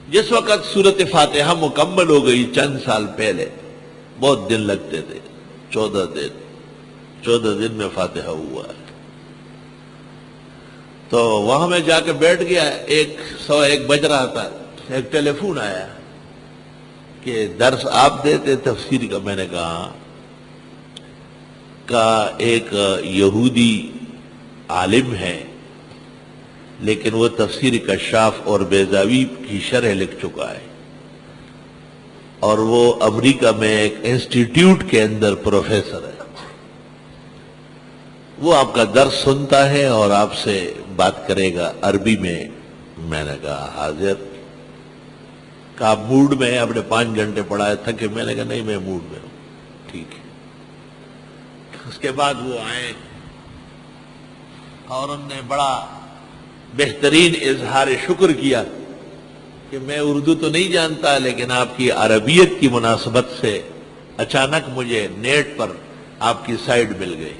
جس وقت سورت فاتحہ مکمل ہو گئی چند سال پہلے، بہت دن لگتے تھے، 14 دن میں فاتحہ ہوا ہے، تو وہاں میں جا کے بیٹھ گیا، 1:15 بج رہا تھا، ایک ٹیلی فون آیا کہ درس آپ دیتے تفسیر کا؟ میں نے کہا ایک یہودی عالم ہے لیکن وہ تفسیر کشاف اور بیضاوی کی شرح لکھ چکا ہے، اور وہ امریکہ میں ایک انسٹیٹیوٹ کے اندر پروفیسر ہے، وہ آپ کا درس سنتا ہے اور آپ سے بات کرے گا عربی میں۔ میں نے کہا حاضر، کہا موڈ میں ہے؟ آپ نے 5 گھنٹے پڑھایا تھا کہ؟ میں نے کہا نہیں، میں موڈ میں ہوں۔ ٹھیک ہے۔ اس کے بعد وہ آئے اور انہوں نے بڑا بہترین اظہار شکر کیا کہ میں اردو تو نہیں جانتا لیکن آپ کی عربیت کی مناسبت سے اچانک مجھے نیٹ پر آپ کی سائٹ مل گئی،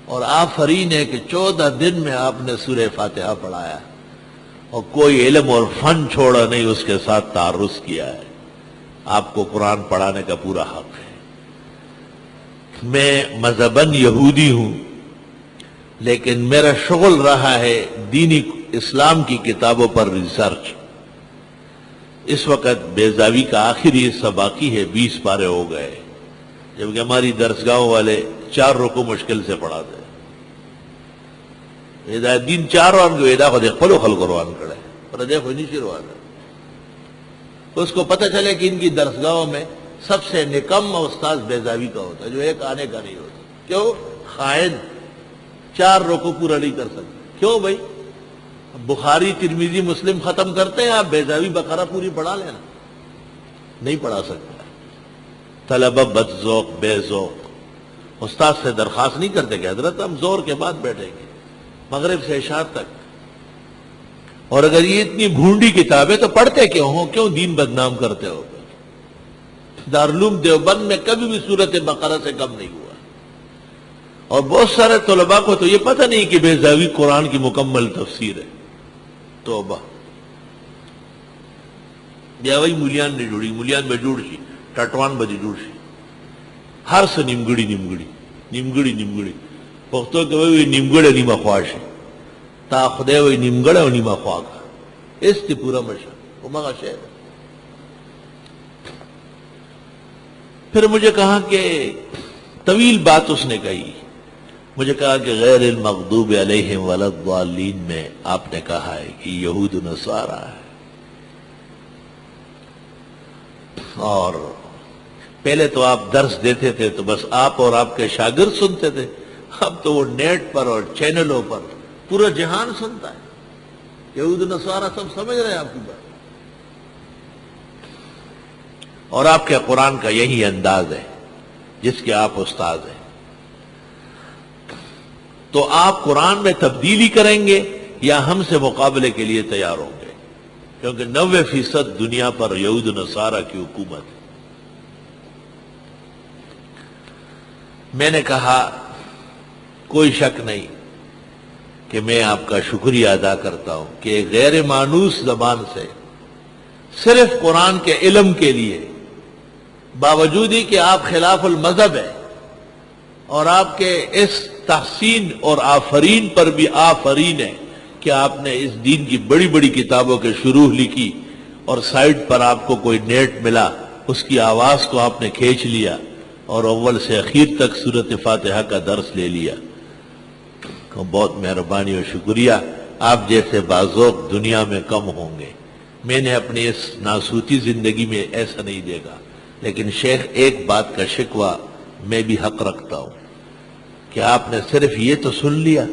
اور آفرین ہے کہ 14 دن میں آپ نے سورہ فاتحہ پڑھایا اور کوئی علم اور فن چھوڑا نہیں، اس کے ساتھ تعرض کیا ہے۔ آپ کو قرآن پڑھانے کا پورا حق ہے۔ میں مذہباً یہودی ہوں لیکن میرا شغل رہا ہے دینی اسلام کی کتابوں پر ریسرچ۔ اس وقت بیضاوی کا آخری حصہ باقی ہے، 20 پارے ہو گئے، جبکہ ہماری درسگاہوں والے 4 رکوع مشکل سے پڑھاتے ہیں۔ ہدایت دین 4 روان کو ہدا کو دیکھ پلو خل کو روان کڑے پر دیکھو نہیں روان ہے، اس کو پتہ چلے کہ ان کی درسگاہوں میں سب سے نکم استاذ بیضاوی کا ہوتا ہے، جو ایک آنے کا نہیں ہوتا۔ کیوں؟ خائن 4 رکوع پورا نہیں کر سکتے۔ کیوں بھائی؟ بخاری ترمذی مسلم ختم کرتے ہیں، آپ بیضاوی بقرہ پوری پڑھا لینا، نہیں پڑھا سکتا۔ طلبہ بد ذوق بے ذوق استاد سے درخواست نہیں کرتے کہ حضرت ہم زور کے بعد بیٹھیں گے مغرب سے عشاء تک، اور اگر یہ اتنی بھونڈی کتاب ہے تو پڑھتے کیوں ہو؟ کیوں دین بدنام کرتے ہو؟ دارالعلوم دیوبند میں کبھی بھی سورۃ بقرہ سے کم نہیں ہوا، اور بہت سارے طلباء کو تو یہ پتہ نہیں کہ بیضاوی قرآن کی مکمل تفسیر ہے۔ توبہ بیا وہی مولیان نے جوڑی، مولیان میں جوڑ سی ٹٹوان بجے جوڑ سی، ہر سے نیمگڑی پختو کہ وہی نیمگڑ نیمہ خواش ہے، تا خدے وہی نیمگڑ و نیمہ خواہ کا، اس تی پورا مشا وہ مغا شہر۔ پھر مجھے کہا کہ طویل بات اس نے کہی، مجھے کہا کہ غیر المغضوب علیہم ولا الضالین میں آپ نے کہا ہے کہ یہود و نصارہ ہے، اور پہلے تو آپ درس دیتے تھے تو بس آپ اور آپ کے شاگرد سنتے تھے، اب تو وہ نیٹ پر اور چینلوں پر پورا جہان سنتا ہے۔ یہود و نصارہ سب سمجھ رہے ہیں آپ کی بات، اور آپ کے قرآن کا یہی انداز ہے جس کے آپ استاد ہیں۔ تو آپ قرآن میں تبدیلی کریں گے یا ہم سے مقابلے کے لیے تیار ہوں گے؟ کیونکہ 90% دنیا پر یہود و نصارہ کی حکومت ہے۔ میں نے کہا کوئی شک نہیں کہ میں آپ کا شکریہ ادا کرتا ہوں کہ غیر مانوس زبان سے صرف قرآن کے علم کے لیے، باوجود ہی کہ آپ خلاف المذہب ہیں، اور آپ کے اس تحسین اور آفرین پر بھی آفرین ہے کہ آپ نے اس دین کی بڑی بڑی کتابوں کے شروح لکھی، اور سائٹ پر آپ کو کوئی نیٹ ملا، اس کی آواز کو آپ نے کھینچ لیا اور اول سے اخیر تک سورۃ فاتحہ کا درس لے لیا۔ بہت مہربانی اور شکریہ، آپ جیسے بازوق دنیا میں کم ہوں گے۔ میں نے اپنی اس ناسوتی زندگی میں ایسا نہیں دیکھا، لیکن شیخ ایک بات کا شکوہ میں بھی حق رکھتا ہوں کہ آپ نے صرف یہ تو سن لیا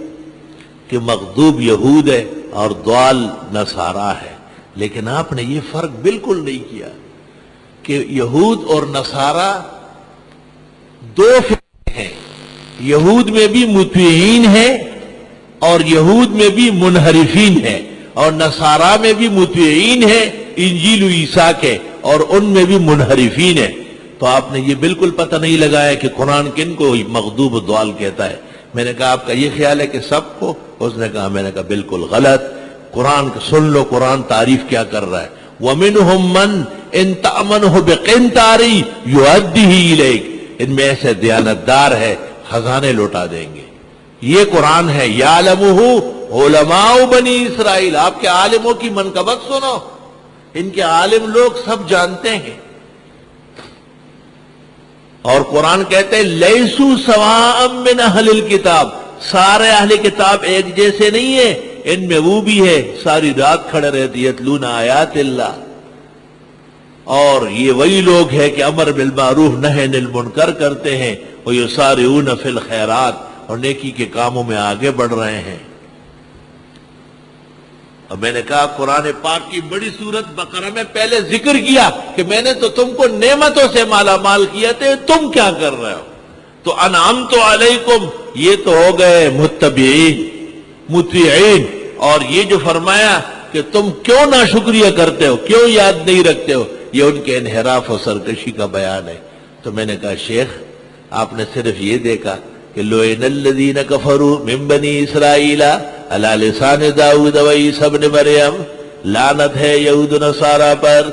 کہ مغضوب یہود ہے اور ضال نصارہ ہے، لیکن آپ نے یہ فرق بالکل نہیں کیا کہ یہود اور نصارہ 2 فرقے ہیں، یہود میں بھی مطیعین ہیں اور یہود میں بھی منحرفین ہیں، اور نصارہ میں بھی مطیعین ہیں انجیل و عیسیٰ کے، اور ان میں بھی منحرفین ہیں۔ تو آپ نے یہ بالکل پتہ نہیں لگایا کہ قرآن کن کو مغضوب ضال کہتا ہے۔ میں نے کہا آپ کا یہ خیال ہے کہ سب کو؟ اس نے کہا، میں نے کہا بالکل غلط، قرآن سن لو، قرآن تعریف کیا کر رہا ہے. وَمِنْهُمْ مَنْ إِنْ تَأْمَنْهُ بِقِنْطَارٍ يُؤَدِّهِ إِلَيْكَ، ان میں ایسے دیانتدار ہے خزانے لوٹا دیں گے. یہ قرآن ہے. يَعْلَمُهُ عُلَمَاءُ بنی اسرائیل. آپ کے عالموں کی منقبت سنو، ان کے عالم لوگ سب جانتے ہیں. اور قرآن کہتے ہیں لیسو سواء من اہل الکتاب، سارے اہل کتاب ایک جیسے نہیں ہیں. ان میں وہ بھی ہے ساری رات کھڑے رہتے یتلون آیات اللہ. اور یہ وہی لوگ ہیں کہ امر بالمعروف نہی عن المنکر کرتے ہیں، ویسارعون فی الخیرات، اور نیکی کے کاموں میں آگے بڑھ رہے ہیں. اور میں نے کہا قرآن پاک کی بڑی سورت بقرہ میں پہلے ذکر کیا کہ میں نے تو تم کو نعمتوں سے مالا مال کیا تھے، تم کیا کر رہے ہو؟ تو انعمت علیکم، یہ تو ہو گئے متبعین مطیعین. اور یہ جو فرمایا کہ تم کیوں ناشکریہ کرتے ہو، کیوں یاد نہیں رکھتے ہو، یہ ان کے انحراف اور سرکشی کا بیان ہے. تو میں نے کہا شیخ آپ نے صرف یہ دیکھا کہ لعن الذین کفروا من بنی اسرائیل علی لسان داؤد و عیسی ابن مریم، لعنت ہے یہود و نصارہ پر.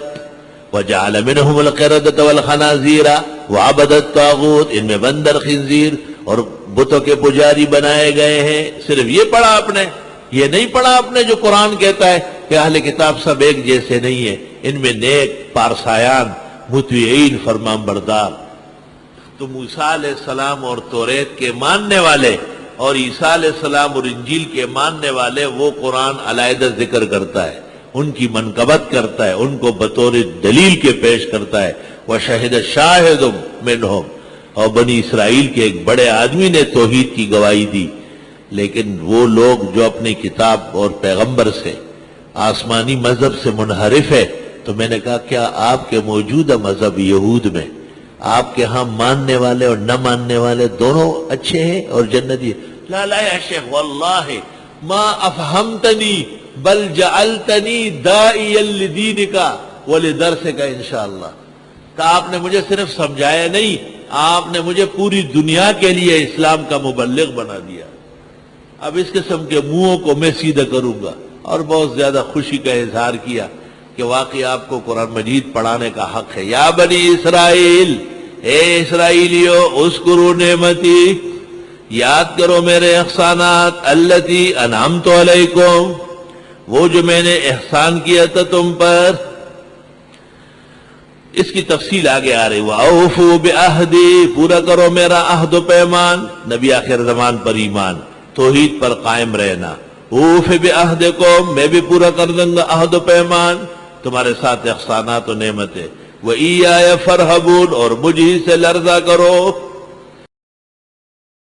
وجعل منہم القردۃ والخنازیر وعبد الطاغوت، ان میں بندر خنزیر اور بتوں کے پجاری بنائے گئے ہیں. صرف یہ پڑھا آپ نے؟ یہ نہیں پڑھا آپ نے جو قرآن کہتا ہے کہ اہل کتاب سب ایک جیسے نہیں ہیں، ان میں نیک پارسایان مطیعین فرمان بردار. تو موسیٰ علیہ السلام اور توریت کے ماننے والے اور عیسیٰ علیہ السلام اور انجیل کے ماننے والے، وہ قرآن علیحدہ ذکر کرتا ہے، ان کی منقبت کرتا ہے، ان کو بطور دلیل کے پیش کرتا ہے. وَشَهِدَ شَاهِدٌ مِّنْهُمْ، اور بنی اسرائیل کے ایک بڑے آدمی نے توحید کی گواہی دی. لیکن وہ لوگ جو اپنی کتاب اور پیغمبر سے آسمانی مذہب سے منحرف ہے، تو میں نے کہا کیا آپ کے موجودہ مذہب یہود میں آپ کے ہاں ماننے والے اور نہ ماننے والے دونوں اچھے ہیں اور جنتی؟ لا لا یا شیخ واللہ ما افہمتنی بل جعلتنی داعیا لدینک ولدرسک انشاءاللہ. کہ آپ نے مجھے صرف سمجھایا نہیں، آپ نے مجھے پوری دنیا کے لیے اسلام کا مبلغ بنا دیا. اب اس قسم کے منہوں کو میں سیدھا کروں گا. اور بہت زیادہ خوشی کا اظہار کیا کہ واقعی آپ کو قرآن مجید پڑھانے کا حق ہے. یا بنی اسرائیل، اے اسرائیلیو، اذکروا نعمتی، یاد کرو میرے احسانات، التی انعمت علیکم، وہ جو میں نے احسان کیا تھا تم پر. اس کی تفصیل آگے آ رہی. وَأَوْفُوا بِعَهْدِي، پورا کرو میرا عہد و پیمان. نبی آخر زمان پر ایمان، توحید پر قائم رہنا. اوف بعہدکم، میں بھی پورا کر دوں گا عہد و پیمان، تمہارے ساتھ احسانات و نعمتیں. وَإِيَّايَ فَارْهَبُونِ، اور مجھ ہی سے لرزا کرو.